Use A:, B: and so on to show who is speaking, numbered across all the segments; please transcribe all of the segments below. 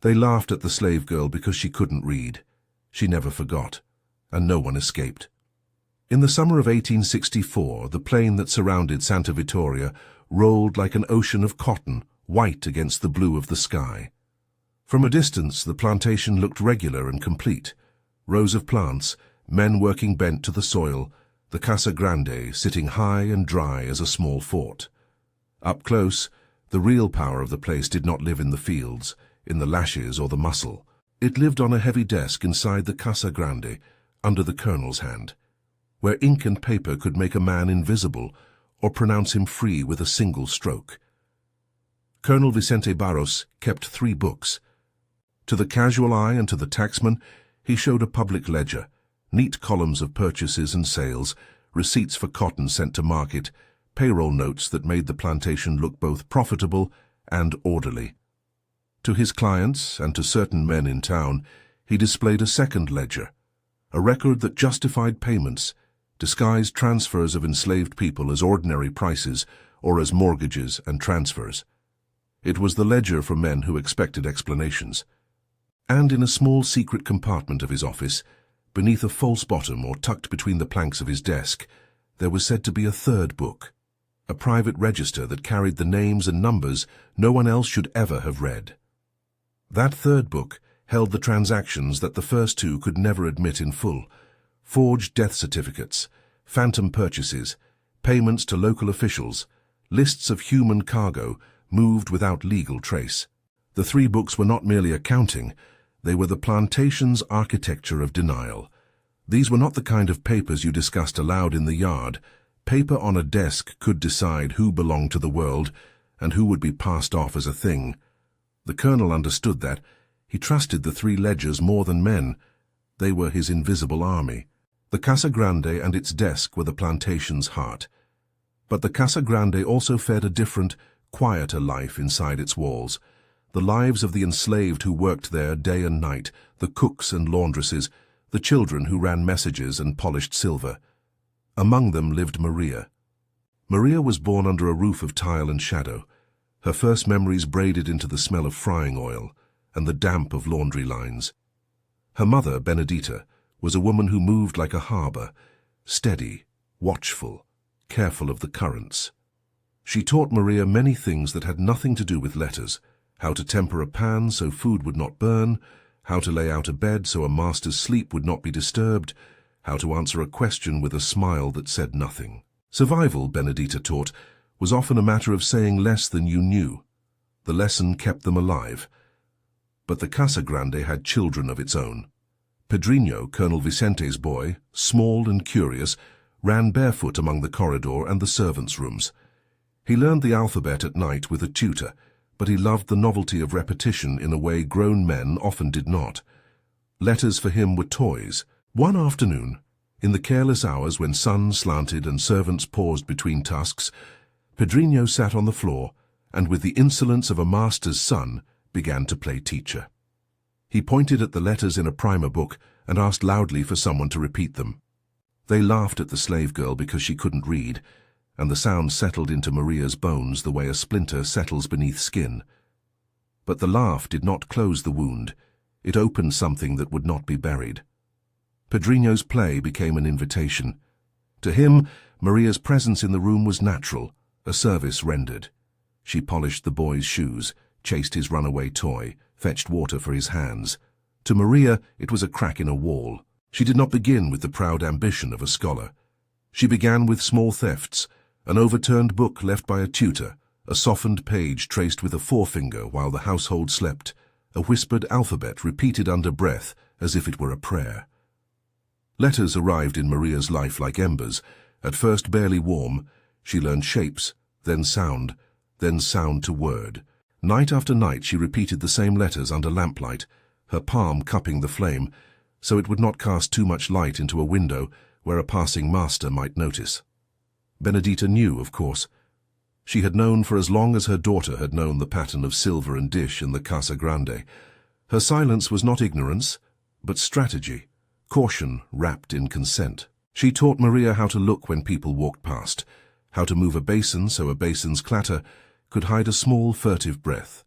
A: They laughed at the slave girl because she couldn't read. She never forgot, and no one escaped. In the summer of 1864, the plain that surrounded Santa Vitória rolled like an ocean of cotton, white against the blue of the sky. From a distance, the plantation looked regular and complete. Rows of plants, men working bent to the soil, the Casa Grande sitting high and dry as a small fort. Up close, the real power of the place did not live in the fields, in the lashes or the muscle. It lived on a heavy desk inside the Casa Grande, under the colonel's hand, where ink and paper could make a man invisible or pronounce him free with a single stroke. Colonel Vicente Barros kept 3 books. To the casual eye and to the taxman, he showed a public ledger, neat columns of purchases and sales, receipts for cotton sent to market, payroll notes that made the plantation look both profitable and orderly. To his clients and to certain men in town, he displayed a second ledger, a record that justified payments, disguised transfers of enslaved people as ordinary prices or as mortgages and transfers. It was the ledger for men who expected explanations. And in a small secret compartment of his office, beneath a false bottom or tucked between the planks of his desk, there was said to be a third book, a private register that carried the names and numbers no one else should ever have read. That third book held the transactions that the first 2 could never admit in full: forged death certificates, phantom purchases, payments to local officials, lists of human cargo moved without legal trace. The 3 books were not merely accounting, they were the plantation's architecture of denial. These were not the kind of papers you discussed aloud in the yard. Paper on a desk could decide who belonged to the world and who would be passed off as a thing. The colonel understood that. He trusted the 3 ledgers more than men. They were his invisible army. The Casa Grande and its desk were the plantation's heart. But the Casa Grande also fed a different, quieter life inside its walls. The lives of the enslaved who worked there day and night, the cooks and laundresses, the children who ran messages and polished silver. Among them lived Maria. Maria was born under a roof of tile and shadow, her first memories braided into the smell of frying oil and the damp of laundry lines. Her mother, Benedita, was a woman who moved like a harbor, steady, watchful, careful of the currents. She taught Maria many things that had nothing to do with letters: how to temper a pan so food would not burn, how to lay out a bed so a master's sleep would not be disturbed, how to answer a question with a smile that said nothing. Survival, Benedita taught, was often a matter of saying less than you knew. The lesson kept them alive. But the Casa Grande had children of its own. Pedrinho, Colonel Vicente's boy, small and curious, ran barefoot among the corridor and the servants' rooms. He learned the alphabet at night with a tutor, but he loved the novelty of repetition in a way grown men often did not. Letters for him were toys. One afternoon, in the careless hours when sun slanted and servants paused between tasks, Pedrinho sat on the floor and, with the insolence of a master's son, began to play teacher. He pointed at the letters in a primer book and asked loudly for someone to repeat them. They laughed at the slave girl because she couldn't read, and the sound settled into Maria's bones the way a splinter settles beneath skin. But the laugh did not close the wound. It opened something that would not be buried. Pedrinho's play became an invitation. To him, Maria's presence in the room was natural, a service rendered. She polished the boy's shoes, chased his runaway toy, fetched water for his hands. To Maria, it was a crack in a wall. She did not begin with the proud ambition of a scholar. She began with small thefts: an overturned book left by a tutor, a softened page traced with a forefinger while the household slept, a whispered alphabet repeated under breath as if it were a prayer. Letters arrived in Maria's life like embers. At first barely warm, she learned shapes, then sound to word. Night after night she repeated the same letters under lamplight, her palm cupping the flame, so it would not cast too much light into a window where a passing master might notice. Benedita knew, of course. She had known for as long as her daughter had known the pattern of silver and dish in the Casa Grande. Her silence was not ignorance, but strategy, caution wrapped in consent. She taught Maria how to look when people walked past, how to move a basin so a basin's clatter could hide a small furtive breath.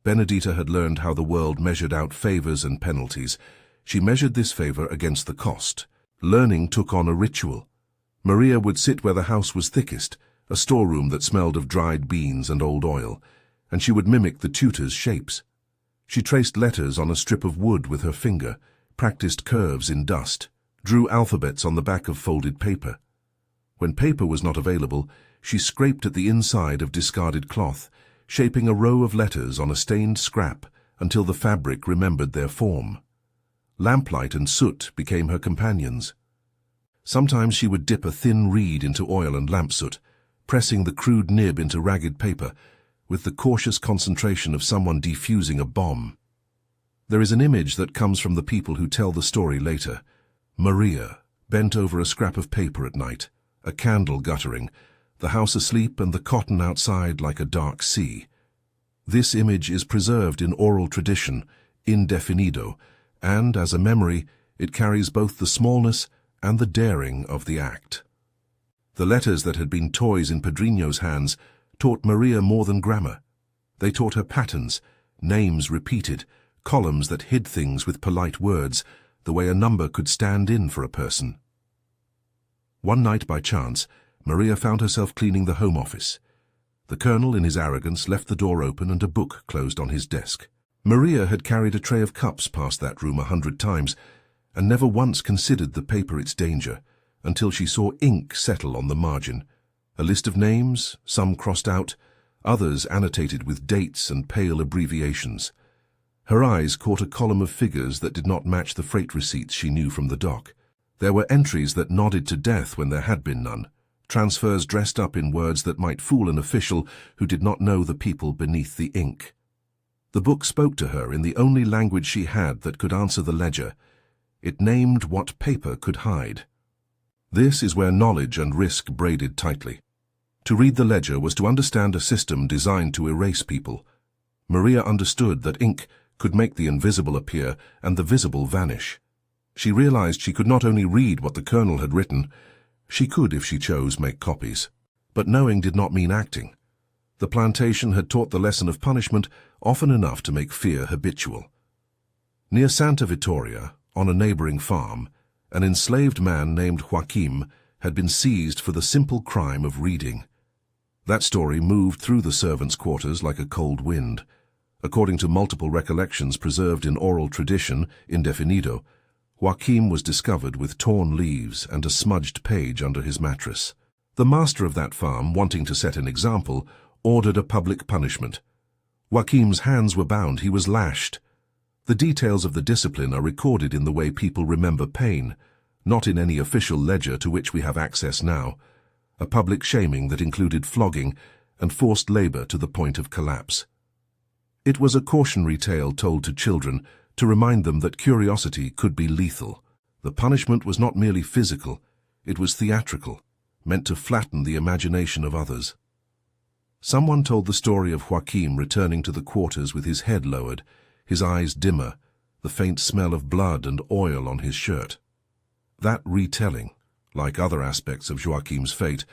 A: Benedita had learned how the world measured out favors and penalties. She measured this favor against the cost. Learning took on a ritual. Maria would sit where the house was thickest, a storeroom that smelled of dried beans and old oil, and she would mimic the tutor's shapes. She traced letters on a strip of wood with her finger, practiced curves in dust, drew alphabets on the back of folded paper. When paper was not available, she scraped at the inside of discarded cloth, shaping a row of letters on a stained scrap until the fabric remembered their form. Lamplight and soot became her companions. Sometimes she would dip a thin reed into oil and lamp soot, pressing the crude nib into ragged paper, with the cautious concentration of someone defusing a bomb. There is an image that comes from the people who tell the story later. Maria, bent over a scrap of paper at night, a candle guttering, the house asleep and the cotton outside like a dark sea. This image is preserved in oral tradition, indefinido, and, as a memory, it carries both the smallness and the daring of the act. The letters that had been toys in Pedrinho's hands taught Maria more than grammar. They taught her patterns, names repeated, columns that hid things with polite words, the way a number could stand in for a person. One night, by chance, Maria found herself cleaning the Home Office. The Colonel, in his arrogance, left the door open and a book closed on his desk. Maria had carried a tray of cups past that room 100 times, and never once considered the paper its danger, until she saw ink settle on the margin. A list of names, some crossed out, others annotated with dates and pale abbreviations. Her eyes caught a column of figures that did not match the freight receipts she knew from the dock. There were entries that nodded to death when there had been none, transfers dressed up in words that might fool an official who did not know the people beneath the ink. The book spoke to her in the only language she had that could answer the ledger. It named what paper could hide. This is where knowledge and risk braided tightly. To read the ledger was to understand a system designed to erase people. Maria understood that ink could make the invisible appear and the visible vanish. She realized she could not only read what the Colonel had written, she could, if she chose, make copies. But knowing did not mean acting. The plantation had taught the lesson of punishment often enough to make fear habitual. Near Santa Vitória, on a neighboring farm, an enslaved man named Joaquim had been seized for the simple crime of reading. That story moved through the servants' quarters like a cold wind. According to multiple recollections preserved in oral tradition, indefinido, Joaquim was discovered with torn leaves and a smudged page under his mattress. The master of that farm, wanting to set an example, ordered a public punishment. Joaquim's hands were bound, he was lashed. The details of the discipline are recorded in the way people remember pain, not in any official ledger to which we have access now, a public shaming that included flogging and forced labor to the point of collapse. It was a cautionary tale told to children to remind them that curiosity could be lethal. The punishment was not merely physical, it was theatrical, meant to flatten the imagination of others. Someone told the story of Joaquim returning to the quarters with his head lowered, his eyes dimmer, the faint smell of blood and oil on his shirt. That retelling, like other aspects of Joaquim's fate,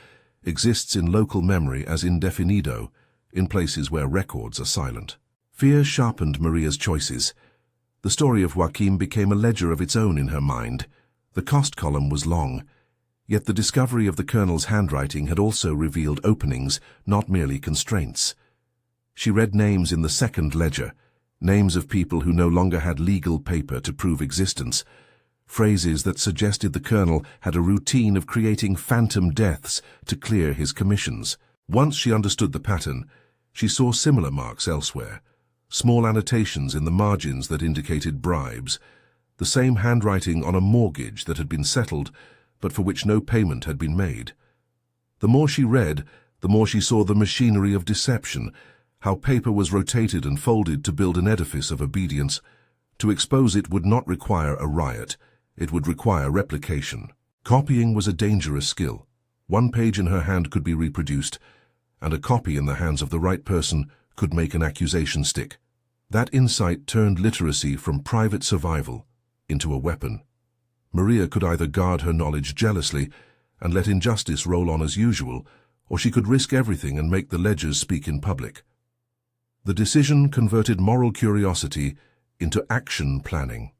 A: exists in local memory as indefinido, in places where records are silent. Fear sharpened Maria's choices. The story of Joaquim became a ledger of its own in her mind. The cost column was long, yet the discovery of the Colonel's handwriting had also revealed openings, not merely constraints. She read names in the second ledger, names of people who no longer had legal paper to prove existence, phrases that suggested the Colonel had a routine of creating phantom deaths to clear his commissions. Once she understood the pattern, she saw similar marks elsewhere, small annotations in the margins that indicated bribes, the same handwriting on a mortgage that had been settled, but for which no payment had been made. The more she read, the more she saw the machinery of deception, how paper was rotated and folded to build an edifice of obedience. To expose it would not require a riot, it would require replication. Copying was a dangerous skill. One page in her hand could be reproduced, and a copy in the hands of the right person could make an accusation stick. That insight turned literacy from private survival into a weapon. Maria could either guard her knowledge jealously and let injustice roll on as usual, or she could risk everything and make the ledgers speak in public. The decision converted moral curiosity into action planning.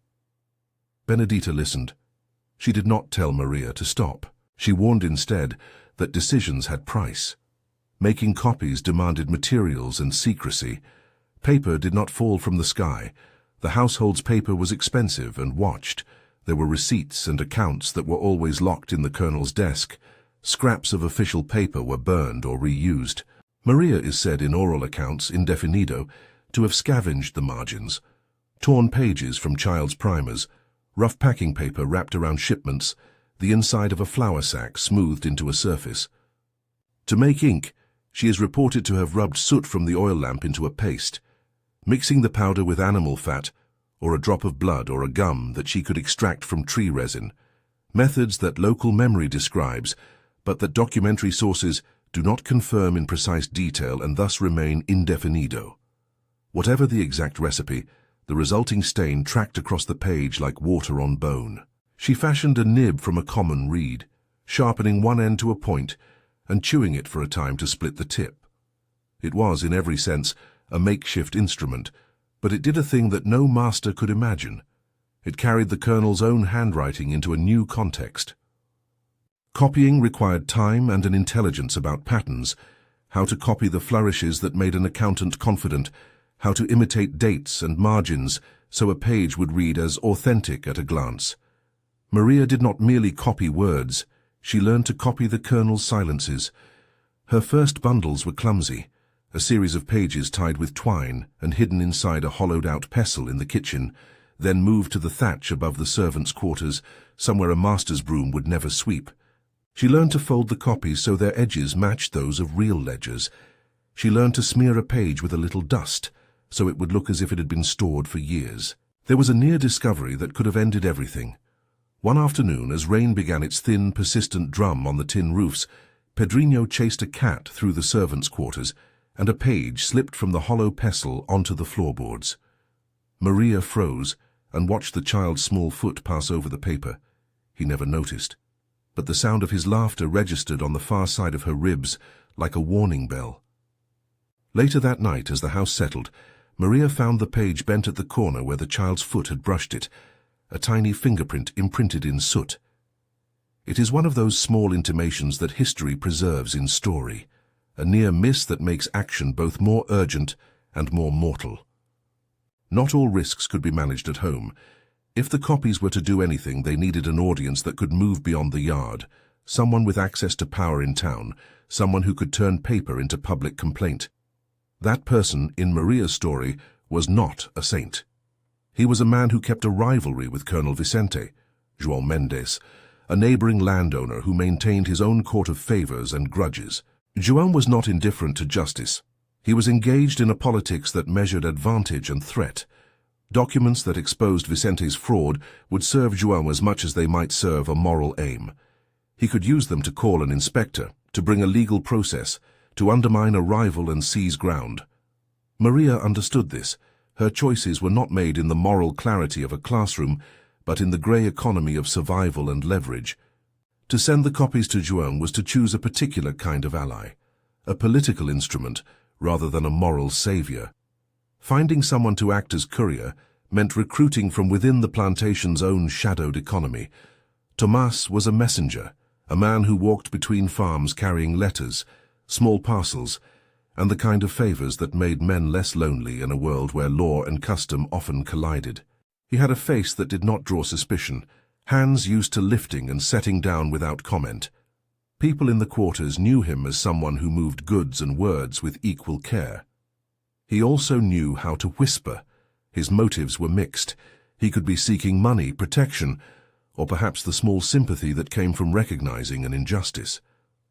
A: Benedita listened. She did not tell Maria to stop. She warned instead that decisions had price. Making copies demanded materials and secrecy. Paper did not fall from the sky. The household's paper was expensive and watched. There were receipts and accounts that were always locked in the colonel's desk. Scraps of official paper were burned or reused. Maria is said in oral accounts, indefinido, to have scavenged the margins. Torn pages from child's primers, rough packing paper wrapped around shipments, the inside of a flour sack smoothed into a surface. To make ink, she is reported to have rubbed soot from the oil lamp into a paste, mixing the powder with animal fat or a drop of blood or a gum that she could extract from tree resin, methods that local memory describes, but that documentary sources do not confirm in precise detail and thus remain indefinido. Whatever the exact recipe, the resulting stain tracked across the page like water on bone. She fashioned a nib from a common reed, sharpening one end to a point and chewing it for a time to split the tip. It was, in every sense, a makeshift instrument, but it did a thing that no master could imagine. It carried the colonel's own handwriting into a new context. Copying required time and an intelligence about patterns, how to copy the flourishes that made an accountant confident, how to imitate dates and margins so a page would read as authentic at a glance. Maria did not merely copy words, she learned to copy the colonel's silences. Her first bundles were clumsy, a series of pages tied with twine and hidden inside a hollowed-out pestle in the kitchen, then moved to the thatch above the servants' quarters, somewhere a master's broom would never sweep. She learned to fold the copies so their edges matched those of real ledgers. She learned to smear a page with a little dust, so it would look as if it had been stored for years. There was a near discovery that could have ended everything. One afternoon, as rain began its thin, persistent drum on the tin roofs, Pedrinho chased a cat through the servants' quarters, and a page slipped from the hollow pestle onto the floorboards. Maria froze and watched the child's small foot pass over the paper. He never noticed, but the sound of his laughter registered on the far side of her ribs like a warning bell. Later that night, as the house settled, Maria found the page bent at the corner where the child's foot had brushed it, a tiny fingerprint imprinted in soot. It is one of those small intimations that history preserves in story, a near miss that makes action both more urgent and more mortal. Not all risks could be managed at home. If the copies were to do anything, they needed an audience that could move beyond the yard, someone with access to power in town, someone who could turn paper into public complaint. That person, in Maria's story, was not a saint. He was a man who kept a rivalry with Colonel Vicente, João Mendes, a neighboring landowner who maintained his own court of favors and grudges. João was not indifferent to justice. He was engaged in a politics that measured advantage and threat. Documents that exposed Vicente's fraud would serve João as much as they might serve a moral aim. He could use them to call an inspector, to bring a legal process, to undermine a rival and seize ground. Maria understood this. Her choices were not made in the moral clarity of a classroom, but in the grey economy of survival and leverage. To send the copies to João was to choose a particular kind of ally, a political instrument rather than a moral savior. Finding someone to act as courier meant recruiting from within the plantation's own shadowed economy. Tomás was a messenger, a man who walked between farms carrying letters, small parcels, and the kind of favors that made men less lonely in a world where law and custom often collided. He had a face that did not draw suspicion, hands used to lifting and setting down without comment. People in the quarters knew him as someone who moved goods and words with equal care. He also knew how to whisper. His motives were mixed. He could be seeking money, protection, or perhaps the small sympathy that came from recognizing an injustice.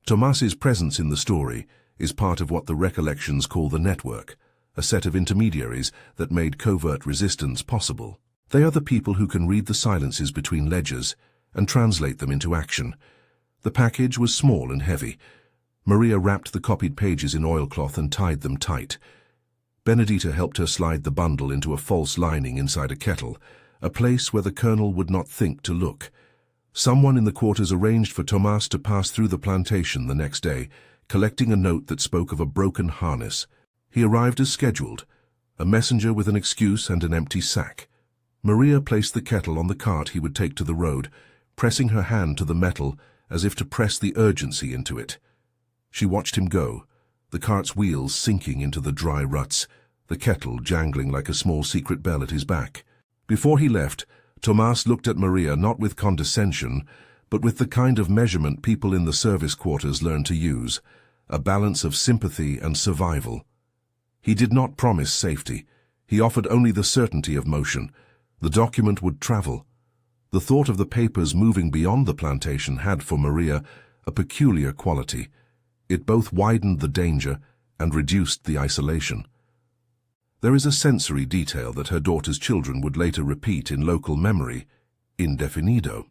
A: Tomás's presence in the story is part of what the recollections call the network, a set of intermediaries that made covert resistance possible. They are the people who can read the silences between ledgers and translate them into action. The package was small and heavy. Maria wrapped the copied pages in oilcloth and tied them tight. Benedita helped her slide the bundle into a false lining inside a kettle, a place where the colonel would not think to look. Someone in the quarters arranged for Tomás to pass through the plantation the next day, collecting a note that spoke of a broken harness. He arrived as scheduled, a messenger with an excuse and an empty sack. Maria placed the kettle on the cart he would take to the road, pressing her hand to the metal as if to press the urgency into it. She watched him go, the cart's wheels sinking into the dry ruts, the kettle jangling like a small secret bell at his back. Before he left, Tomas looked at Maria not with condescension, but with the kind of measurement people in the service quarters learn to use, a balance of sympathy and survival. He did not promise safety. He offered only the certainty of motion. The document would travel. The thought of the papers moving beyond the plantation had, for Maria, a peculiar quality. It both widened the danger and reduced the isolation. There is a sensory detail that her daughter's children would later repeat in local memory, indefinido.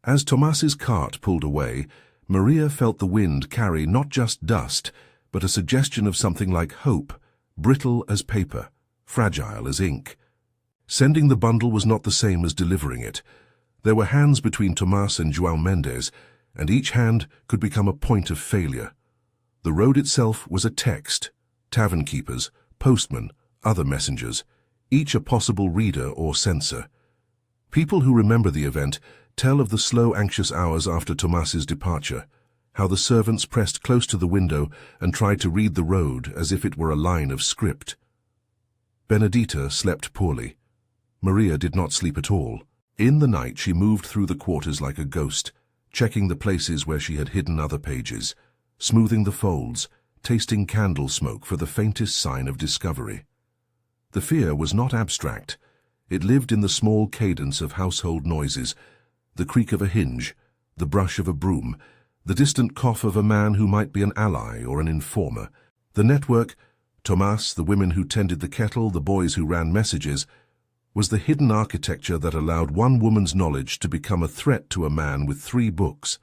A: As Tomas's cart pulled away, Maria felt the wind carry not just dust, but a suggestion of something like hope, brittle as paper, fragile as ink. Sending the bundle was not the same as delivering it. There were hands between Tomas and João Mendes, and each hand could become a point of failure. The road itself was a text, tavern keepers, postmen, other messengers, each a possible reader or censor. People who remember the event tell of the slow, anxious hours after Tomas's departure, how the servants pressed close to the window and tried to read the road as if it were a line of script. Benedita slept poorly. Maria did not sleep at all. In the night she moved through the quarters like a ghost, checking the places where she had hidden other pages, smoothing the folds, tasting candle smoke for the faintest sign of discovery. The fear was not abstract. It lived in the small cadence of household noises, the creak of a hinge, the brush of a broom, the distant cough of a man who might be an ally or an informer. The network, Tomas, the women who tended the kettle, the boys who ran messages, was the hidden architecture that allowed one woman's knowledge to become a threat to a man with 3 books.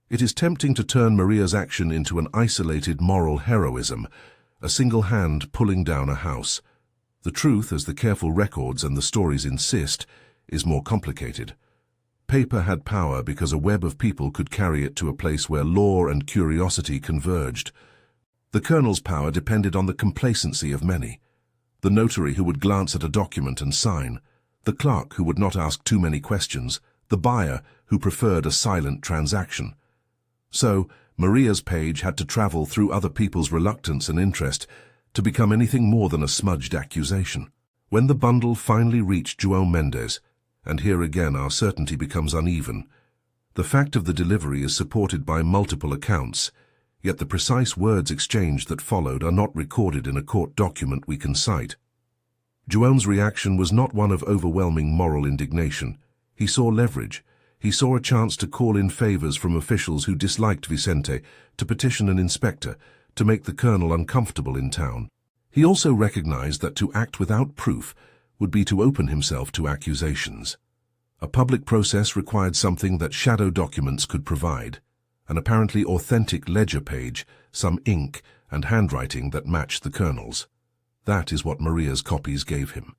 A: It is tempting to turn Maria's action into an isolated moral heroism, a single hand pulling down a house. The truth, as the careful records and the stories insist, is more complicated. Paper had power because a web of people could carry it to a place where law and curiosity converged. The colonel's power depended on the complacency of many. The notary who would glance at a document and sign, the clerk who would not ask too many questions, the buyer who preferred a silent transaction. So, Maria's page had to travel through other people's reluctance and interest to become anything more than a smudged accusation. When the bundle finally reached João Mendes, and here again our certainty becomes uneven, the fact of the delivery is supported by multiple accounts, yet the precise words exchanged that followed are not recorded in a court document we can cite. João's reaction was not one of overwhelming moral indignation. He saw leverage. He saw a chance to call in favors from officials who disliked Vicente, to petition an inspector, to make the colonel uncomfortable in town. He also recognized that to act without proof would be to open himself to accusations. A public process required something that shadow documents could provide, an apparently authentic ledger page, some ink and handwriting that matched the colonel's. That is what Maria's copies gave him.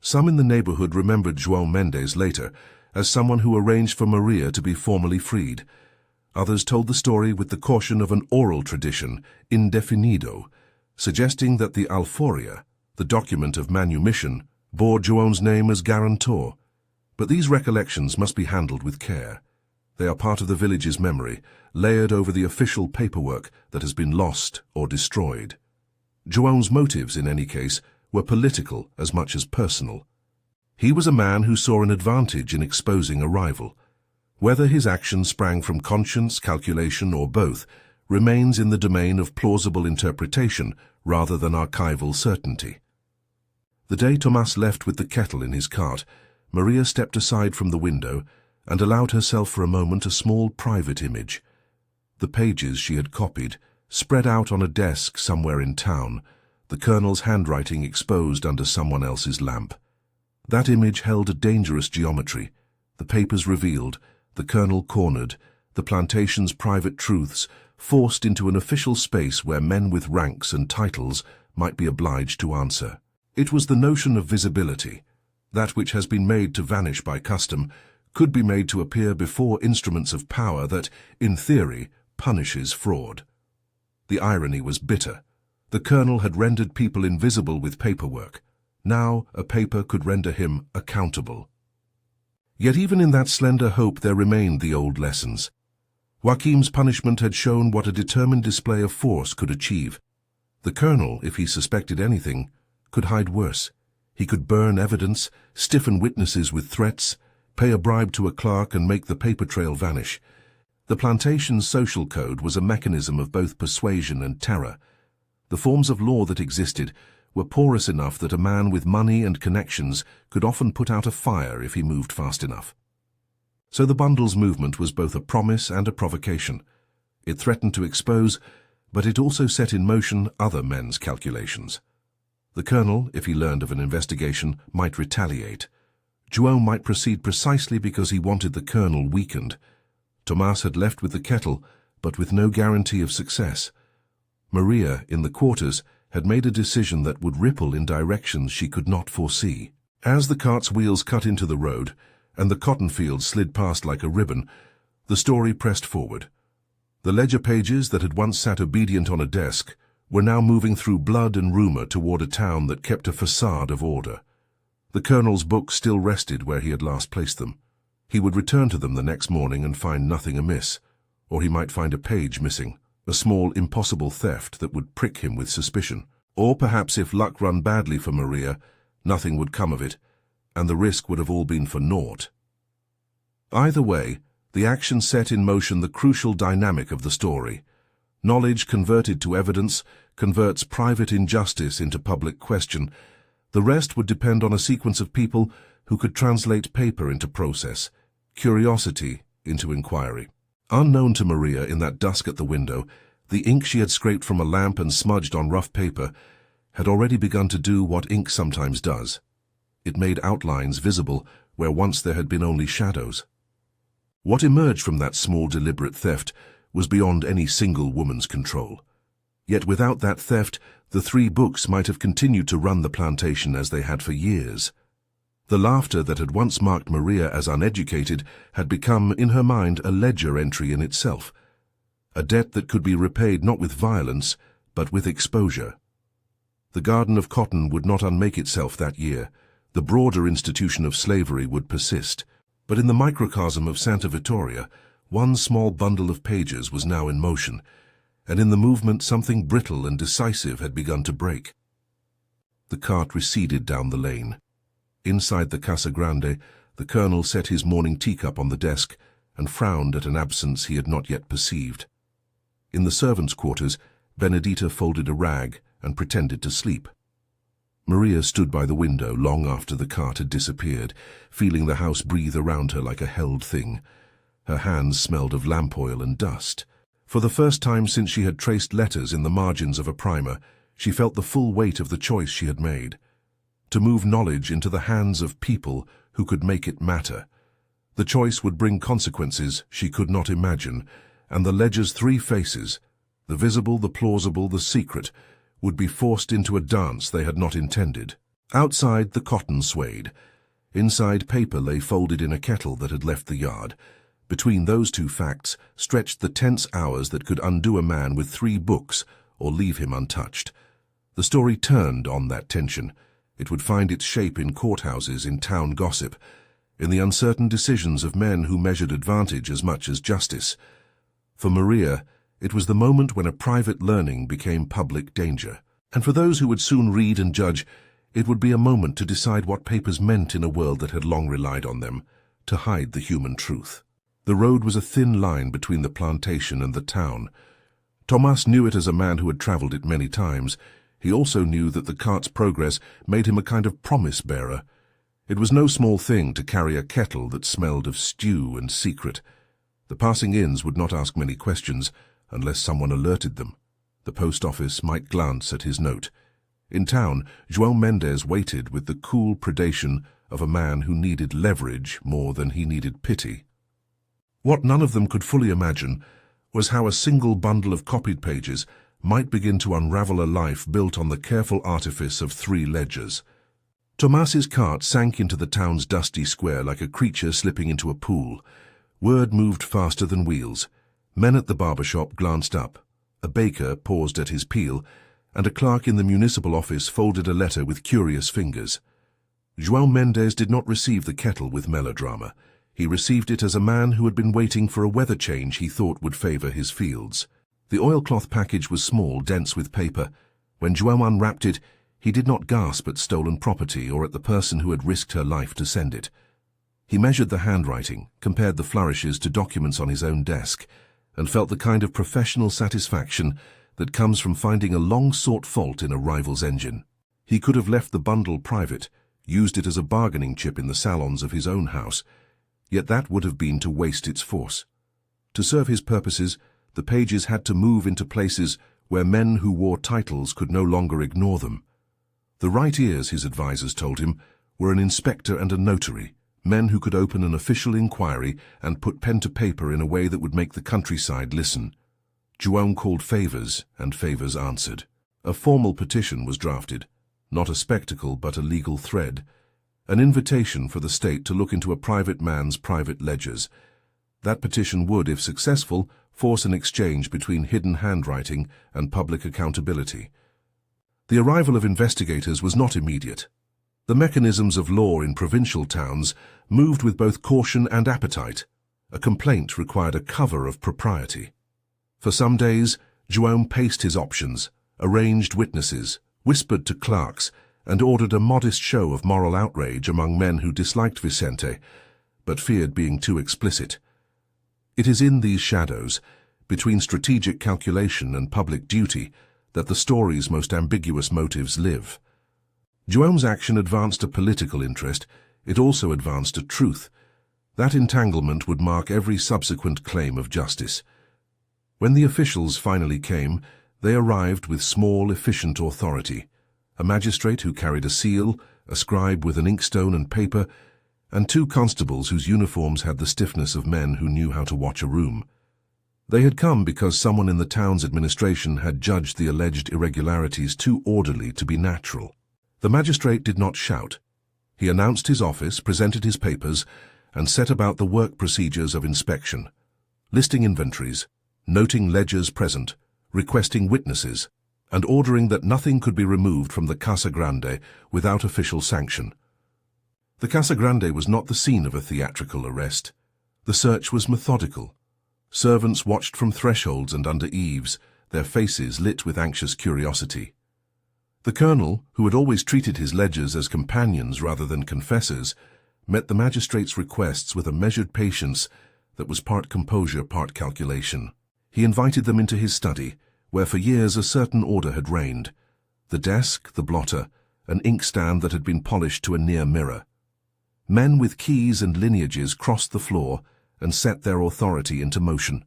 A: Some in the neighborhood remembered João Mendes later as someone who arranged for Maria to be formally freed. Others told the story with the caution of an oral tradition, indefinido, suggesting that the alforria, the document of manumission, bore João's name as guarantor. But these recollections must be handled with care. They are part of the village's memory, layered over the official paperwork that has been lost or destroyed. João's motives, in any case, were political as much as personal. He was a man who saw an advantage in exposing a rival. Whether his action sprang from conscience, calculation, or both, remains in the domain of plausible interpretation rather than archival certainty. The day Tomas left with the kettle in his cart, Maria stepped aside from the window and allowed herself for a moment a small private image. The pages she had copied, spread out on a desk somewhere in town, the colonel's handwriting exposed under someone else's lamp. That image held a dangerous geometry, the papers revealed, the colonel cornered, the plantation's private truths forced into an official space where men with ranks and titles might be obliged to answer. It was the notion of visibility. That which has been made to vanish by custom could be made to appear before instruments of power that, in theory, punishes fraud. The irony was bitter. The colonel had rendered people invisible with paperwork. Now a paper could render him accountable. Yet even in that slender hope there remained the old lessons. Joachim's punishment had shown what a determined display of force could achieve. The colonel, if he suspected anything, could hide worse. He could burn evidence, stiffen witnesses with threats, pay a bribe to a clerk and make the paper trail vanish. The plantation's social code was a mechanism of both persuasion and terror. The forms of law that existed were porous enough that a man with money and connections could often put out a fire if he moved fast enough. So the bundle's movement was both a promise and a provocation. It threatened to expose, but it also set in motion other men's calculations. The colonel, if he learned of an investigation, might retaliate. João might proceed precisely because he wanted the colonel weakened. Tomás had left with the kettle, but with no guarantee of success. Maria, in the quarters, had made a decision that would ripple in directions she could not foresee. As the cart's wheels cut into the road, and the cotton fields slid past like a ribbon, the story pressed forward. The ledger pages that had once sat obedient on a desk were now moving through blood and rumor toward a town that kept a facade of order. The colonel's books still rested where he had last placed them. He would return to them the next morning and find nothing amiss, or he might find a page missing, a small impossible theft that would prick him with suspicion. Or perhaps if luck run badly for Maria, nothing would come of it, and the risk would have all been for naught. Either way, the action set in motion the crucial dynamic of the story. Knowledge converted to evidence converts private injustice into public question. The rest would depend on a sequence of people who could translate paper into process, curiosity into inquiry. Unknown to Maria in that dusk at the window, the ink she had scraped from a lamp and smudged on rough paper had already begun to do what ink sometimes does. It made outlines visible where once there had been only shadows. What emerged from that small deliberate theft was beyond any single woman's control. Yet without that theft, the 3 books might have continued to run the plantation as they had for years. The laughter that had once marked Maria as uneducated had become, in her mind, a ledger entry in itself, a debt that could be repaid not with violence, but with exposure. The garden of cotton would not unmake itself that year. The broader institution of slavery would persist. But in the microcosm of Santa Vitória, one small bundle of pages was now in motion, and in the movement something brittle and decisive had begun to break. The cart receded down the lane. Inside the Casa Grande, the colonel set his morning teacup on the desk and frowned at an absence he had not yet perceived. In the servants' quarters, Benedita folded a rag and pretended to sleep. Maria stood by the window long after the cart had disappeared, feeling the house breathe around her like a held thing. Her hands smelled of lamp oil and dust. For the first time since she had traced letters in the margins of a primer, she felt the full weight of the choice she had made. To move knowledge into the hands of people who could make it matter. The choice would bring consequences she could not imagine, and the ledger's 3 faces, the visible, the plausible, the secret, would be forced into a dance they had not intended. Outside, the cotton swayed. Inside, paper lay folded in a kettle that had left the yard. Between those 2 facts stretched the tense hours that could undo a man with 3 books or leave him untouched. The story turned on that tension. It would find its shape in courthouses, in town gossip, in the uncertain decisions of men who measured advantage as much as justice. For Maria, it was the moment when a private learning became public danger. And for those who would soon read and judge, it would be a moment to decide what papers meant in a world that had long relied on them, to hide the human truth. The road was a thin line between the plantation and the town. Tomás knew it as a man who had travelled it many times. He also knew that the cart's progress made him a kind of promise-bearer. It was no small thing to carry a kettle that smelled of stew and secret. The passing inns would not ask many questions, unless someone alerted them. The post office might glance at his note. In town, João Mendes waited with the cool predation of a man who needed leverage more than he needed pity. What none of them could fully imagine was how a single bundle of copied pages might begin to unravel a life built on the careful artifice of 3 ledgers. Tomás's cart sank into the town's dusty square like a creature slipping into a pool. Word moved faster than wheels. Men at the barber shop glanced up. A baker paused at his peel, and a clerk in the municipal office folded a letter with curious fingers. João Mendes did not receive the kettle with melodrama. He received it as a man who had been waiting for a weather change he thought would favor his fields. The oilcloth package was small, dense with paper. When João unwrapped it, he did not gasp at stolen property or at the person who had risked her life to send it. He measured the handwriting, compared the flourishes to documents on his own desk, and felt the kind of professional satisfaction that comes from finding a long-sought fault in a rival's engine. He could have left the bundle private, used it as a bargaining chip in the salons of his own house, yet that would have been to waste its force. To serve his purposes, the pages had to move into places where men who wore titles could no longer ignore them. The right ears, his advisers told him, were an inspector and a notary, men who could open an official inquiry and put pen to paper in a way that would make the countryside listen. João called favors, and favors answered. A formal petition was drafted, not a spectacle but a legal thread, an invitation for the state to look into a private man's private ledgers. That petition would, if successful, force an exchange between hidden handwriting and public accountability. The arrival of investigators was not immediate. The mechanisms of law in provincial towns moved with both caution and appetite. A complaint required a cover of propriety. For some days, João paced his options, arranged witnesses, whispered to clerks, and ordered a modest show of moral outrage among men who disliked Vicente, but feared being too explicit. It is in these shadows, between strategic calculation and public duty, that the story's most ambiguous motives live. João's action advanced a political interest. It also advanced a truth. That entanglement would mark every subsequent claim of justice. When the officials finally came, they arrived with small, efficient authority. A magistrate who carried a seal, a scribe with an inkstone and paper, and 2 constables whose uniforms had the stiffness of men who knew how to watch a room. They had come because someone in the town's administration had judged the alleged irregularities too orderly to be natural. The magistrate did not shout. He announced his office, presented his papers, and set about the work procedures of inspection, listing inventories, noting ledgers present, requesting witnesses, and ordering that nothing could be removed from the Casa Grande without official sanction. The Casa Grande was not the scene of a theatrical arrest. The search was methodical. Servants watched from thresholds and under eaves, their faces lit with anxious curiosity. The colonel, who had always treated his ledgers as companions rather than confessors, met the magistrate's requests with a measured patience that was part composure, part calculation. He invited them into his study, where for years a certain order had reigned. The desk, the blotter, an inkstand that had been polished to a near mirror. Men with keys and lineages crossed the floor and set their authority into motion.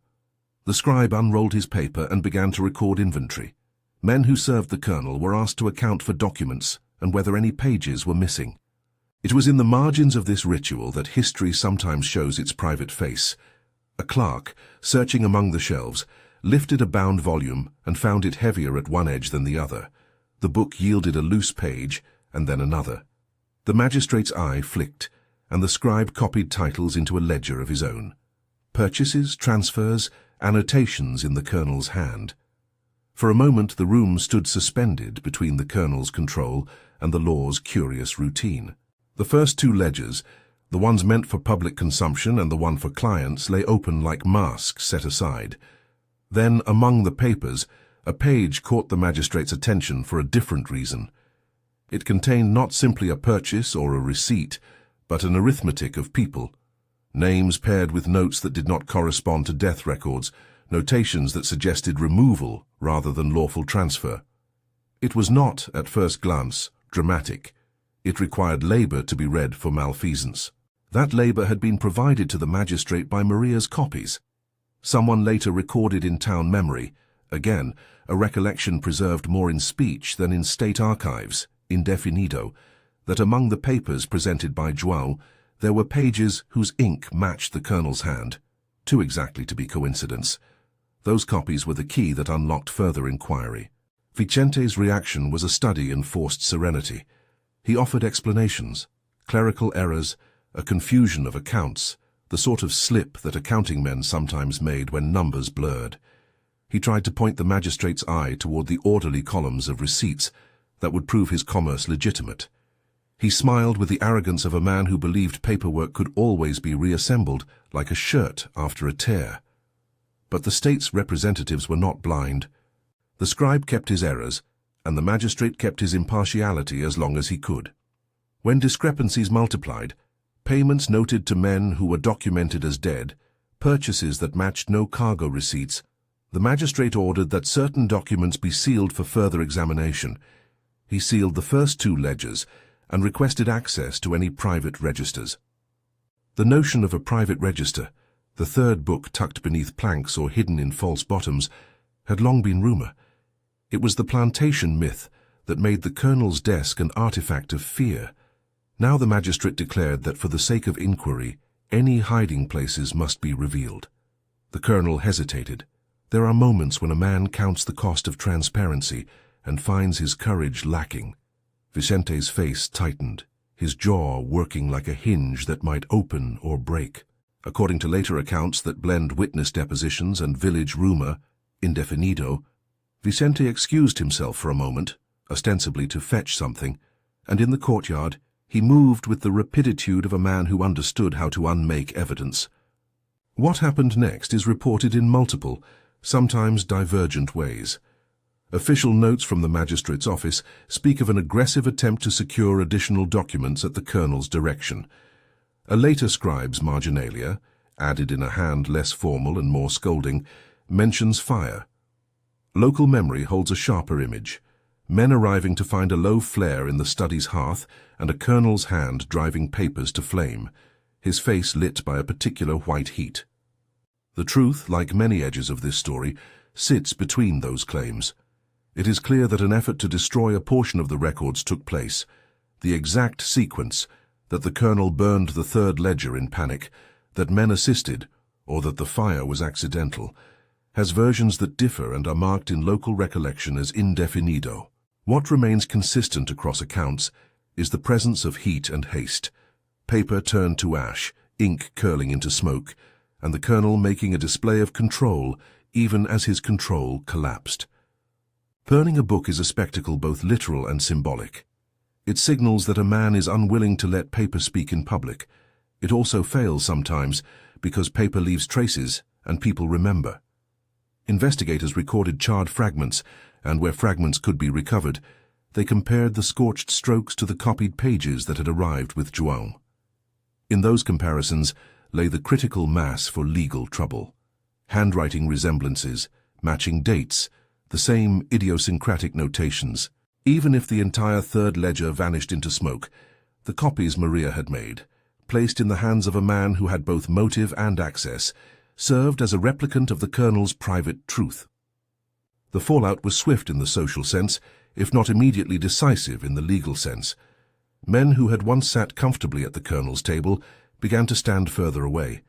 A: The scribe unrolled his paper and began to record inventory. Men who served the colonel were asked to account for documents and whether any pages were missing. It was in the margins of this ritual that history sometimes shows its private face. A clerk, searching among the shelves, lifted a bound volume and found it heavier at one edge than the other. The book yielded a loose page, and then another. The magistrate's eye flicked, and the scribe copied titles into a ledger of his own. Purchases, transfers, annotations in the colonel's hand. For a moment the room stood suspended between the colonel's control and the law's curious routine. The first 2 ledgers, the ones meant for public consumption and the one for clients, lay open like masks set aside. Then, among the papers, a page caught the magistrate's attention for a different reason. It contained not simply a purchase or a receipt, but an arithmetic of people. Names paired with notes that did not correspond to death records, notations that suggested removal rather than lawful transfer. It was not, at first glance, dramatic. It required labor to be read for malfeasance. That labor had been provided to the magistrate by Maria's copies. Someone later recorded in town memory, again, a recollection preserved more in speech than in state archives, indefinido, that among the papers presented by João, there were pages whose ink matched the colonel's hand, too exactly to be coincidence. Those copies were the key that unlocked further inquiry. Vicente's reaction was a study in forced serenity. He offered explanations, clerical errors, a confusion of accounts, the sort of slip that accounting men sometimes made when numbers blurred. He tried to point the magistrate's eye toward the orderly columns of receipts that would prove his commerce legitimate. He smiled with the arrogance of a man who believed paperwork could always be reassembled like a shirt after a tear. But the state's representatives were not blind. The scribe kept his errors, and the magistrate kept his impartiality as long as he could. When discrepancies multiplied, payments noted to men who were documented as dead, purchases that matched no cargo receipts, the magistrate ordered that certain documents be sealed for further examination. He sealed the first 2 ledgers and requested access to any private registers. The notion of a private register, the third book tucked beneath planks or hidden in false bottoms, had long been rumor. It was the plantation myth that made the colonel's desk an artifact of fear. Now the magistrate declared that for the sake of inquiry, any hiding places must be revealed. The colonel hesitated. There are moments when a man counts the cost of transparency and finds his courage lacking. Vicente's face tightened, his jaw working like a hinge that might open or break. According to later accounts that blend witness depositions and village rumor, indefinido, Vicente excused himself for a moment, ostensibly to fetch something, and in the courtyard he moved with the rapiditude of a man who understood how to unmake evidence. What happened next is reported in multiple, sometimes divergent ways. Official notes from the magistrate's office speak of an aggressive attempt to secure additional documents at the colonel's direction. A later scribe's marginalia, added in a hand less formal and more scolding, mentions fire. Local memory holds a sharper image. Men arriving to find a low flare in the study's hearth and a colonel's hand driving papers to flame, his face lit by a particular white heat. The truth, like many edges of this story, sits between those claims. It is clear that an effort to destroy a portion of the records took place. The exact sequence, that the colonel burned the third ledger in panic, that men assisted, or that the fire was accidental, has versions that differ and are marked in local recollection as indefinido. What remains consistent across accounts is the presence of heat and haste, paper turned to ash, ink curling into smoke, and the colonel making a display of control even as his control collapsed. Burning a book is a spectacle both literal and symbolic. It signals that a man is unwilling to let paper speak in public. It also fails sometimes because paper leaves traces and people remember. Investigators recorded charred fragments, and where fragments could be recovered, they compared the scorched strokes to the copied pages that had arrived with João. In those comparisons lay the critical mass for legal trouble. Handwriting resemblances, matching dates, the same idiosyncratic notations. Even if the entire third ledger vanished into smoke, the copies Maria had made, placed in the hands of a man who had both motive and access, served as a replicant of the colonel's private truth. The fallout was swift in the social sense, if not immediately decisive in the legal sense. Men who had once sat comfortably at the colonel's table began to stand further away.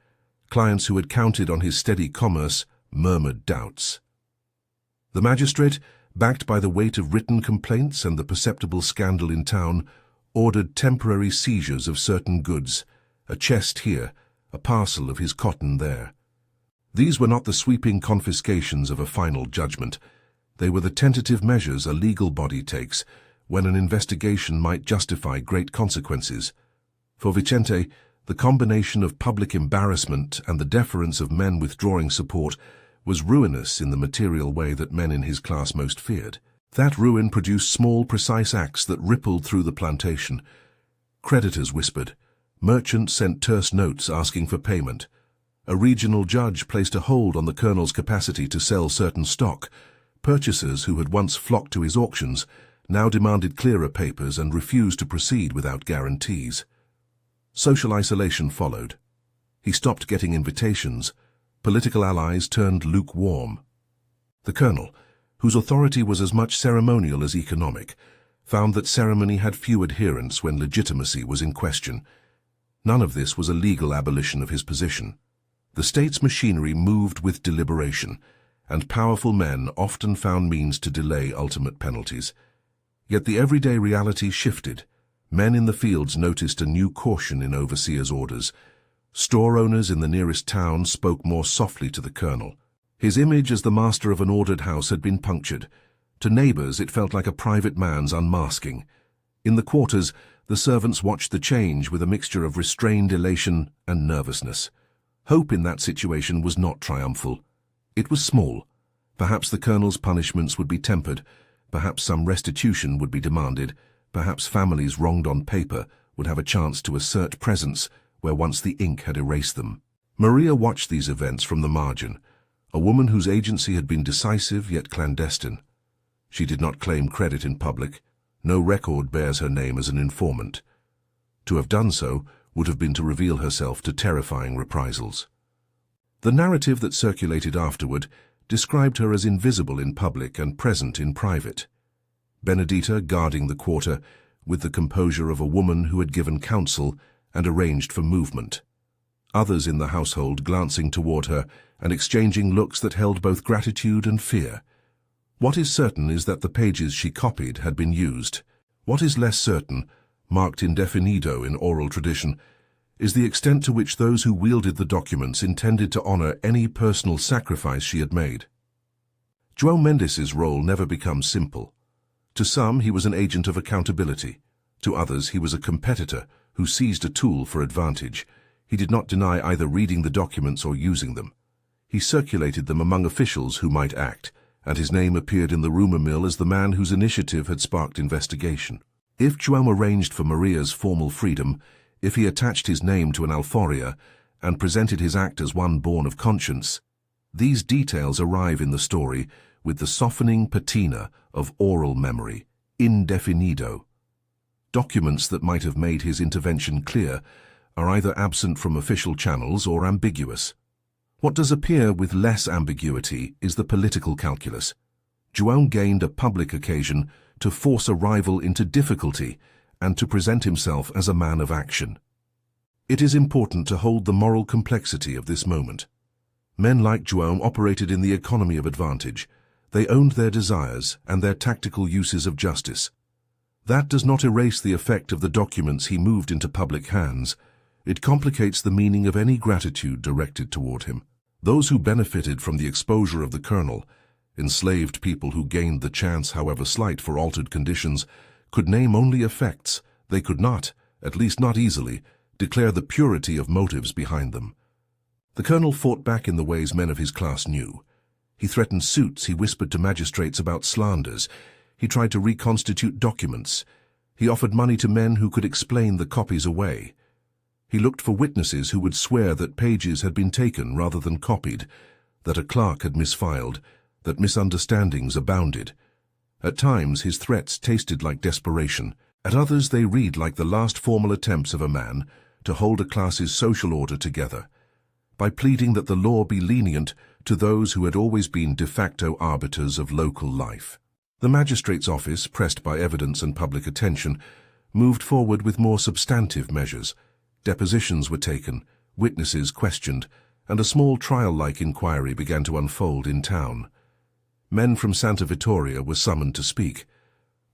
A: Clients who had counted on his steady commerce murmured doubts. The magistrate, backed by the weight of written complaints and the perceptible scandal in town, ordered temporary seizures of certain goods, a chest here, a parcel of his cotton there. These were not the sweeping confiscations of a final judgment. They were the tentative measures a legal body takes when an investigation might justify great consequences. For Vicente, the combination of public embarrassment and the deference of men withdrawing support was ruinous in the material way that men in his class most feared. That ruin produced small, precise acts that rippled through the plantation. Creditors whispered. Merchants sent terse notes asking for payment. A regional judge placed a hold on the colonel's capacity to sell certain stock. Purchasers who had once flocked to his auctions now demanded clearer papers and refused to proceed without guarantees. Social isolation followed. He stopped getting invitations. Political allies turned lukewarm. The colonel, whose authority was as much ceremonial as economic, found that ceremony had few adherents when legitimacy was in question. None of this was a legal abolition of his position. The state's machinery moved with deliberation, and powerful men often found means to delay ultimate penalties. Yet the everyday reality shifted. Men in the fields noticed a new caution in overseers' orders. Store owners in the nearest town spoke more softly to the colonel. His image as the master of an ordered house had been punctured. To neighbors, it felt like a private man's unmasking. In the quarters, the servants watched the change with a mixture of restrained elation and nervousness. Hope in that situation was not triumphal. It was small. Perhaps the colonel's punishments would be tempered. Perhaps some restitution would be demanded. Perhaps families wronged on paper would have a chance to assert presence where once the ink had erased them. Maria watched these events from the margin, a woman whose agency had been decisive yet clandestine. She did not claim credit in public. No record bears her name as an informant. To have done so would have been to reveal herself to terrifying reprisals. The narrative that circulated afterward described her as invisible in public and present in private. Benedita guarding the quarter with the composure of a woman who had given counsel and arranged for movement. Others in the household glancing toward her and exchanging looks that held both gratitude and fear. What is certain is that the pages she copied had been used. What is less certain, marked indefinido in oral tradition, is the extent to which those who wielded the documents intended to honor any personal sacrifice she had made. João Mendes's role never becomes simple. To some, he was an agent of accountability. To others, he was a competitor who seized a tool for advantage. He did not deny either reading the documents or using them. He circulated them among officials who might act, and his name appeared in the rumor mill as the man whose initiative had sparked investigation. If João arranged for Maria's formal freedom, if he attached his name to an alforria and presented his act as one born of conscience, these details arrive in the story with the softening patina of oral memory, indefinido. Documents that might have made his intervention clear are either absent from official channels or ambiguous. What does appear with less ambiguity is the political calculus. João gained a public occasion to force a rival into difficulty and to present himself as a man of action. It is important to hold the moral complexity of this moment. Men like João operated in the economy of advantage. They owned their desires and their tactical uses of justice. That does not erase the effect of the documents he moved into public hands. It complicates the meaning of any gratitude directed toward him. Those who benefited from the exposure of the colonel, enslaved people who gained the chance, however slight, for altered conditions, could name only effects. They could not, at least not easily, declare the purity of motives behind them. The colonel fought back in the ways men of his class knew. He threatened suits, he whispered to magistrates about slanders, he tried to reconstitute documents, he offered money to men who could explain the copies away. He looked for witnesses who would swear that pages had been taken rather than copied, that a clerk had misfiled, that misunderstandings abounded. At times his threats tasted like desperation, at others they read like the last formal attempts of a man to hold a class's social order together, by pleading that the law be lenient to those who had always been de facto arbiters of local life. The magistrate's office, pressed by evidence and public attention, moved forward with more substantive measures. Depositions were taken, witnesses questioned, and a small trial-like inquiry began to unfold in town. Men from Santa Vitória were summoned to speak.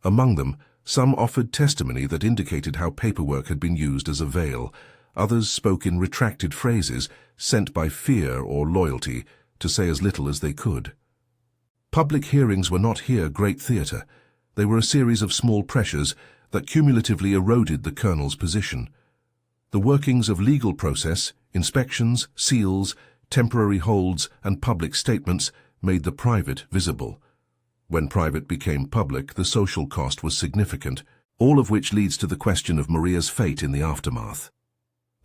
A: Among them, some offered testimony that indicated how paperwork had been used as a veil. Others spoke in retracted phrases, sent by fear or loyalty, to say as little as they could. Public hearings were not here great theatre. They were a series of small pressures that cumulatively eroded the colonel's position. The workings of legal process, inspections, seals, temporary holds, and public statements made the private visible. When private became public, the social cost was significant, all of which leads to the question of Maria's fate in the aftermath.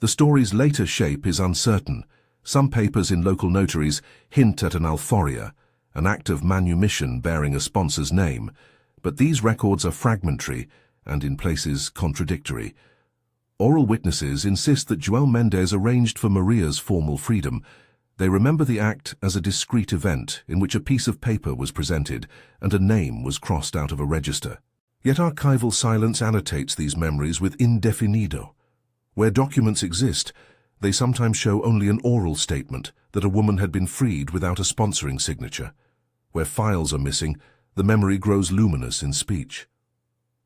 A: The story's later shape is uncertain. Some papers in local notaries hint at an alforria, an act of manumission bearing a sponsor's name, but these records are fragmentary and in places contradictory. Oral witnesses insist that João Mendes arranged for Maria's formal freedom. They remember the act as a discrete event in which a piece of paper was presented and a name was crossed out of a register. Yet archival silence annotates these memories with indefinido. Where documents exist, they sometimes show only an oral statement that a woman had been freed without a sponsoring signature. Where files are missing, the memory grows luminous in speech.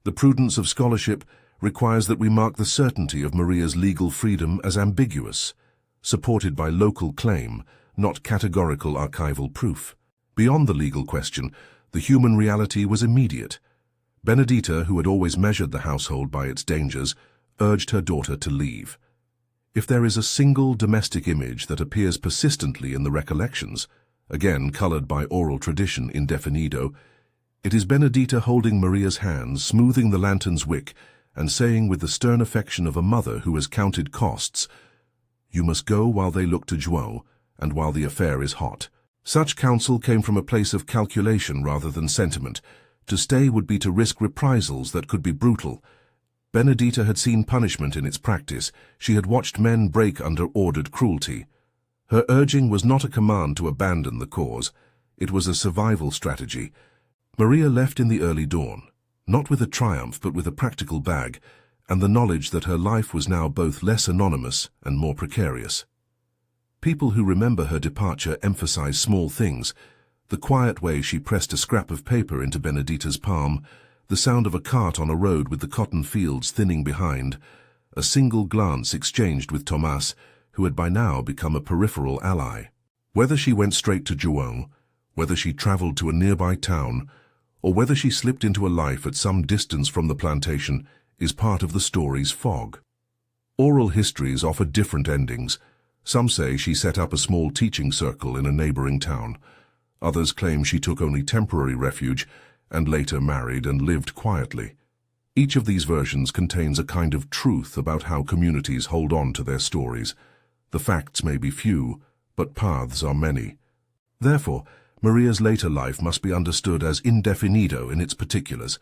A: The prudence of scholarship requires that we mark the certainty of Maria's legal freedom as ambiguous, supported by local claim, not categorical archival proof. Beyond the legal question, the human reality was immediate. Benedita, who had always measured the household by its dangers, urged her daughter to leave. If there is a single domestic image that appears persistently in the recollections, again colored by oral tradition indefinido, it is Benedita holding Maria's hands, smoothing the lantern's wick, and saying with the stern affection of a mother who has counted costs, "You must go while they look to João, and while the affair is hot." Such counsel came from a place of calculation rather than sentiment. To stay would be to risk reprisals that could be brutal. Benedita had seen punishment in its practice. She had watched men break under ordered cruelty. Her urging was not a command to abandon the cause. It was a survival strategy. Maria left in the early dawn, not with a triumph but with a practical bag, and the knowledge that her life was now both less anonymous and more precarious. People who remember her departure emphasize small things: the quiet way she pressed a scrap of paper into Benedita's palm, the sound of a cart on a road with the cotton fields thinning behind, a single glance exchanged with Tomás, who had by now become a peripheral ally. Whether she went straight to João, whether she traveled to a nearby town, or whether she slipped into a life at some distance from the plantation, is part of the story's fog. Oral histories offer different endings. Some say she set up a small teaching circle in a neighboring town. Others claim she took only temporary refuge and later married and lived quietly. Each of these versions contains a kind of truth about how communities hold on to their stories. The facts may be few, but paths are many. Therefore, Maria's later life must be understood as indefinido in its particulars,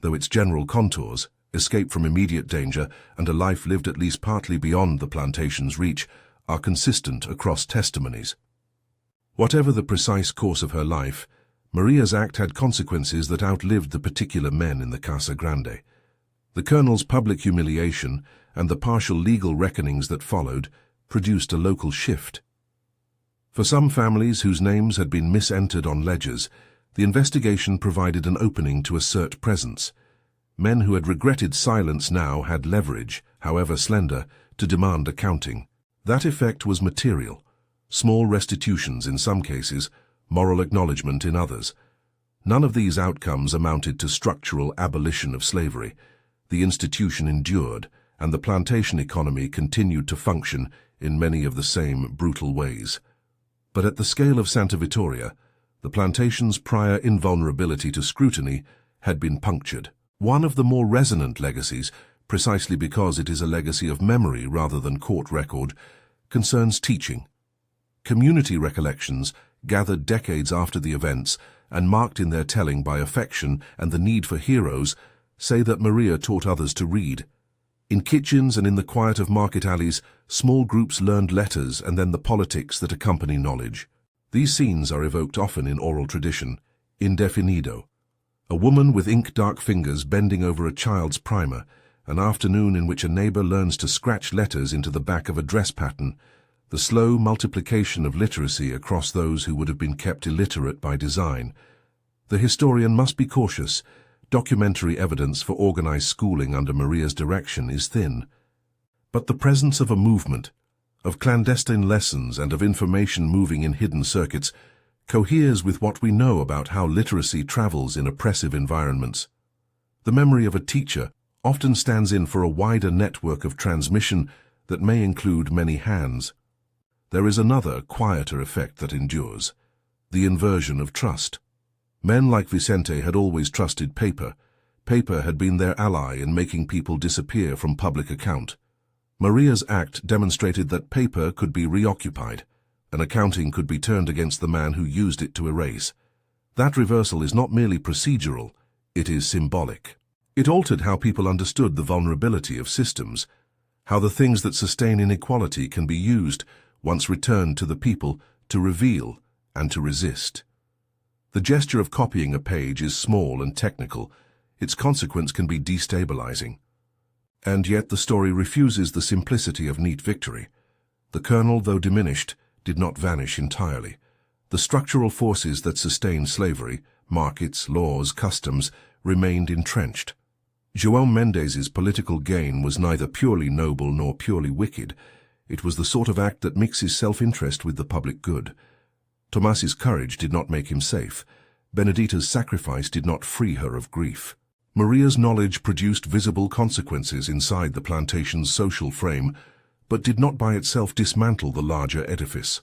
A: though its general contours, escape from immediate danger and a life lived at least partly beyond the plantation's reach, are consistent across testimonies. Whatever the precise course of her life, Maria's act had consequences that outlived the particular men in the Casa Grande. The colonel's public humiliation and the partial legal reckonings that followed produced a local shift. For some families whose names had been misentered on ledgers, the investigation provided an opening to assert presence. Men who had regretted silence now had leverage, however slender, to demand accounting. That effect was material. Small restitutions in some cases, moral acknowledgement in others. None of these outcomes amounted to structural abolition of slavery. The institution endured, and the plantation economy continued to function in many of the same brutal ways. But at the scale of Santa Vitória, the plantation's prior invulnerability to scrutiny had been punctured. One of the more resonant legacies, precisely because it is a legacy of memory rather than court record, concerns teaching. Community recollections, gathered decades after the events and marked in their telling by affection and the need for heroes, say that Maria taught others to read. In kitchens and in the quiet of market alleys, small groups learned letters and then the politics that accompany knowledge. These scenes are evoked often in oral tradition, indefinido. A woman with ink-dark fingers bending over a child's primer, an afternoon in which a neighbor learns to scratch letters into the back of a dress pattern, the slow multiplication of literacy across those who would have been kept illiterate by design. The historian must be cautious. Documentary evidence for organized schooling under Maria's direction is thin. But the presence of a movement, of clandestine lessons and of information moving in hidden circuits, coheres with what we know about how literacy travels in oppressive environments. The memory of a teacher often stands in for a wider network of transmission that may include many hands. There is another, quieter effect that endures: the inversion of trust. Men like Vicente had always trusted paper. Paper had been their ally in making people disappear from public account. Maria's act demonstrated that paper could be reoccupied, and accounting could be turned against the man who used it to erase. That reversal is not merely procedural, it is symbolic. It altered how people understood the vulnerability of systems, how the things that sustain inequality can be used, once returned to the people, to reveal and to resist. The gesture of copying a page is small and technical. Its consequence can be destabilizing. And yet the story refuses the simplicity of neat victory. The kernel, though diminished, did not vanish entirely. The structural forces that sustained slavery, markets, laws, customs, remained entrenched. João Mendes's political gain was neither purely noble nor purely wicked. It was the sort of act that mixes self-interest with the public good. Tomas's courage did not make him safe. Benedita's sacrifice did not free her of grief. Maria's knowledge produced visible consequences inside the plantation's social frame, but did not by itself dismantle the larger edifice.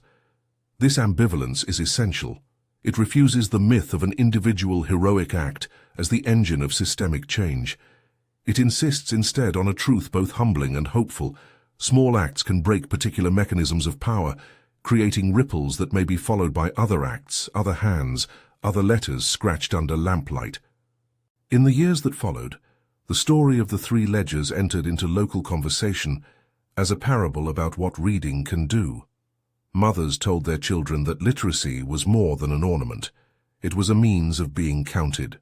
A: This ambivalence is essential. It refuses the myth of an individual heroic act as the engine of systemic change. It insists instead on a truth both humbling and hopeful. Small acts can break particular mechanisms of power, creating ripples that may be followed by other acts, other hands, other letters scratched under lamplight. In the years that followed, the story of the three ledgers entered into local conversation as a parable about what reading can do. Mothers told their children that literacy was more than an ornament. It was a means of being counted.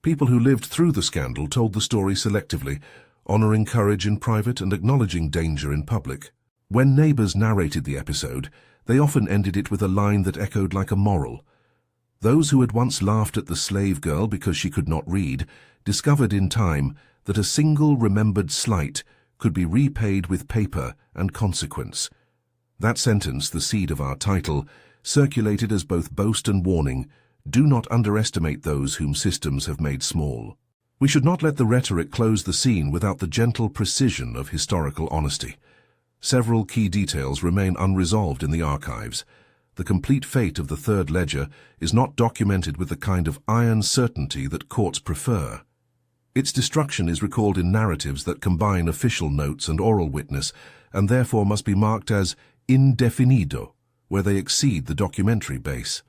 A: People who lived through the scandal told the story selectively, honoring courage in private and acknowledging danger in public. When neighbors narrated the episode, they often ended it with a line that echoed like a moral. Those who had once laughed at the slave girl because she could not read discovered in time that a single remembered slight could be repaid with paper and consequence. That sentence, the seed of our title, circulated as both boast and warning. Do not underestimate those whom systems have made small. We should not let the rhetoric close the scene without the gentle precision of historical honesty. Several key details remain unresolved in the archives. The complete fate of the third ledger is not documented with the kind of iron certainty that courts prefer. Its destruction is recalled in narratives that combine official notes and oral witness, and therefore must be marked as indefinido, where they exceed the documentary base.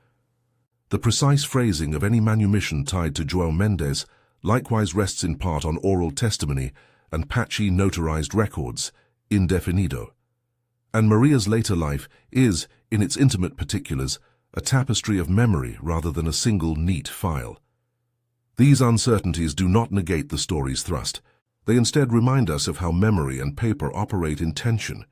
A: The precise phrasing of any manumission tied to João Mendes likewise rests in part on oral testimony and patchy notarized records, indefinido. And Maria's later life is, in its intimate particulars, a tapestry of memory rather than a single neat file. These uncertainties do not negate the story's thrust. They instead remind us of how memory and paper operate in tension.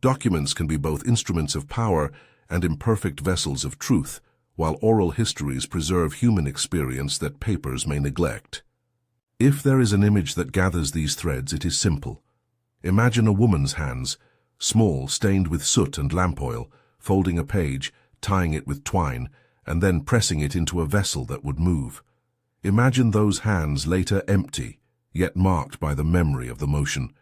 A: Documents can be both instruments of power and imperfect vessels of truth, while oral histories preserve human experience that papers may neglect. If there is an image that gathers these threads, it is simple. Imagine a woman's hands, small, stained with soot and lamp oil, folding a page, tying it with twine, and then pressing it into a vessel that would move. Imagine those hands later empty, yet marked by the memory of the motion.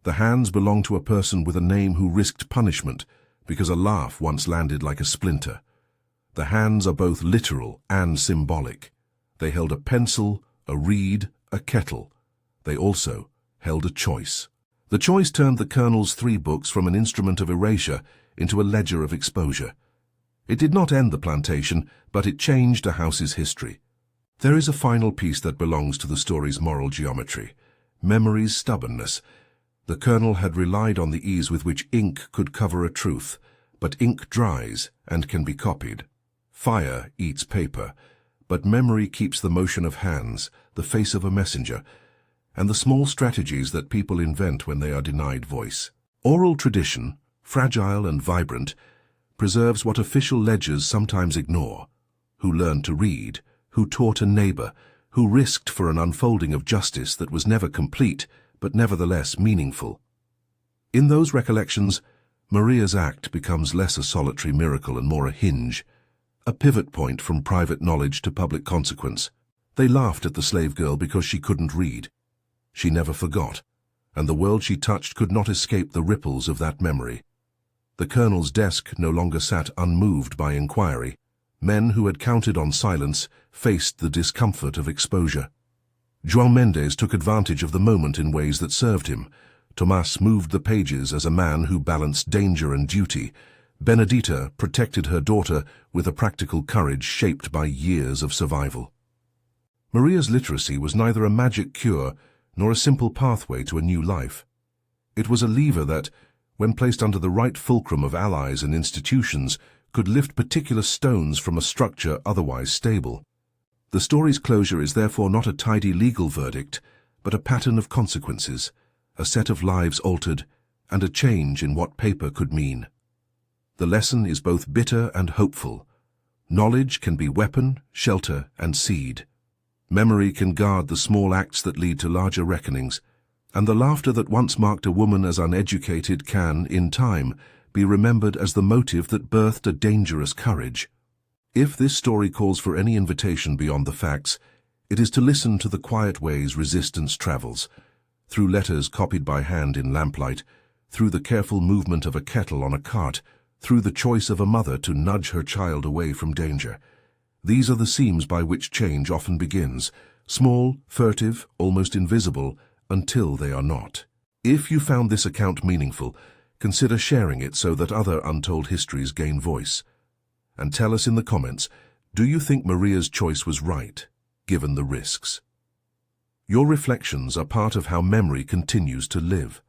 A: The hands belong to a person with a name who risked punishment because a laugh once landed like a splinter. The hands are both literal and symbolic. They held a pencil, a reed, a kettle. They also held a choice. The choice turned the Colonel's 3 books from an instrument of erasure into a ledger of exposure. It did not end the plantation, but it changed a house's history. There is a final piece that belongs to the story's moral geometry: memory's stubbornness. The Colonel had relied on the ease with which ink could cover a truth, but ink dries and can be copied. Fire eats paper, but memory keeps the motion of hands, the face of a messenger, and the small strategies that people invent when they are denied voice. Oral tradition, fragile and vibrant, preserves what official ledgers sometimes ignore: who learned to read, who taught a neighbor, who risked for an unfolding of justice that was never complete, but nevertheless meaningful. In those recollections, Maria's act becomes less a solitary miracle and more a hinge, a pivot point from private knowledge to public consequence. They laughed at the slave girl because she couldn't read. She never forgot, and the world she touched could not escape the ripples of that memory. The Colonel's desk no longer sat unmoved by inquiry. Men who had counted on silence faced the discomfort of exposure. João Mendes took advantage of the moment in ways that served him. Tomás moved the pages as a man who balanced danger and duty. Benedita protected her daughter with a practical courage shaped by years of survival. Maria's literacy was neither a magic cure nor a simple pathway to a new life. It was a lever that, when placed under the right fulcrum of allies and institutions, could lift particular stones from a structure otherwise stable. The story's closure is therefore not a tidy legal verdict, but a pattern of consequences, a set of lives altered, and a change in what paper could mean. The lesson is both bitter and hopeful. Knowledge can be weapon, shelter, and seed. Memory can guard the small acts that lead to larger reckonings. And the laughter that once marked a woman as uneducated can, in time, be remembered as the motive that birthed a dangerous courage. If this story calls for any invitation beyond the facts, it is to listen to the quiet ways resistance travels, through letters copied by hand in lamplight, through the careful movement of a kettle on a cart, through the choice of a mother to nudge her child away from danger. These are the seams by which change often begins, small, furtive, almost invisible, until they are not. If you found this account meaningful, consider sharing it so that other untold histories gain voice. And tell us in the comments, do you think Maria's choice was right, given the risks? Your reflections are part of how memory continues to live.